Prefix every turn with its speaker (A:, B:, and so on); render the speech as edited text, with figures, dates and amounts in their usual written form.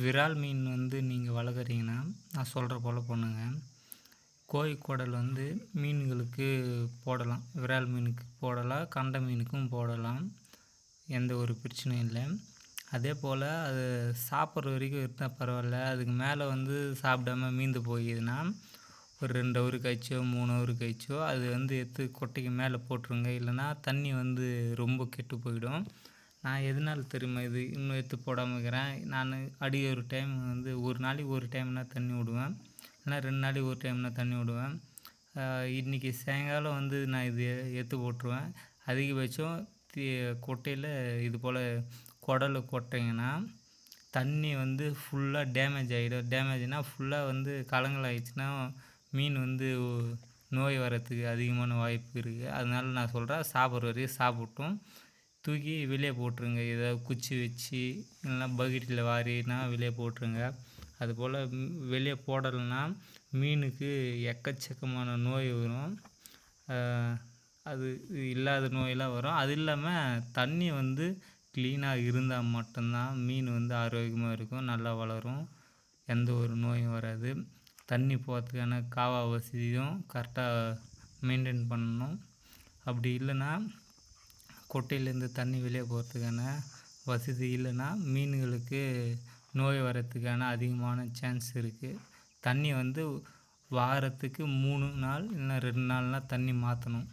A: விரால் மீன் வந்து நீங்கள் வளர்க்குறீங்கன்னா நான் சொல்கிற போல் பண்ணுங்க. கோழி குடல் வந்து மீன்களுக்கு போடலாம். விரால் மீனுக்கு போடலாம், கண்டை மீனுக்கும் போடலாம். எந்த ஒரு பிரச்சனையும் இல்லை. அதே போல் அது சாப்பிட்ற வரைக்கும் இருந்தால் பரவாயில்ல. அதுக்கு மேலே வந்து சாப்பிடாம மீந்து போயிதுன்னா ஒரு 2 ஹவர் கழிச்சோ 3 ஹவர் கழிச்சோ அது வந்து எடுத்து கொட்டைக்கு மேலே போட்டுருங்க. இல்லைன்னா தண்ணி வந்து ரொம்ப கெட்டு போயிடும். நான் எதனால தெரியுமா இது இன்னும் எடுத்து போடாமல் இருக்கிறேன். நான் ஒரு டைம் வந்து ஒரு நாளைக்கு ஒரு டைம்னா தண்ணி விடுவேன், இல்லைனா 2 நாளைக்கு ஒரு டைம்னா தண்ணி விடுவேன். இன்றைக்கி சாயங்காலம் வந்து நான் இது எடுத்து போட்டுருவேன். அதிகபட்சம் கொட்டையில் இது போல் குடலை கொட்டிங்கன்னா தண்ணி வந்து ஃபுல்லாக டேமேஜ் ஆகிடும். டேமேஜ்னால் ஃபுல்லாக வந்து கலங்கல் ஆகிடுச்சுன்னா மீன் வந்து நோய் வரத்துக்கு அதிகமான வாய்ப்பு இருக்குது. அதனால நான் சொல்கிறேன், சாப்பிட்ற வரையும் சாப்பிட்டும் தூக்கி வெளியே போட்டுருங்க. ஏதாவது குச்சி வச்சு இல்லைனா பக்கெட்டில் வாரினா வெளியே போட்டுருங்க. அதுபோல் வெளியே போடலைன்னா மீனுக்கு எக்கச்சக்கமான நோய் வரும். அது இல்லாத நோயெல்லாம் வரும். அது இல்லாமல் தண்ணி வந்து க்ளீனாக இருந்தால் மட்டும்தான் மீன் வந்து ஆரோக்கியமாக இருக்கும், நல்லா வளரும், எந்த ஒரு நோயும் வராது. தண்ணி போகிறதுக்கான காவா வசதியும் கரெக்டாக மெயின்டைன் பண்ணணும். அப்படி இல்லைன்னா கொட்டையிலேருந்து தண்ணி வெளியே போகிறதுக்கான வசதி இல்லைன்னா மீன்களுக்கு நோய் வரத்துக்கான அதிகமான சான்ஸ் இருக்குது. தண்ணி வந்து வாரத்துக்கு 3 நாள் இல்லைனா 2 நாள்னால் தண்ணி மாற்றணும்.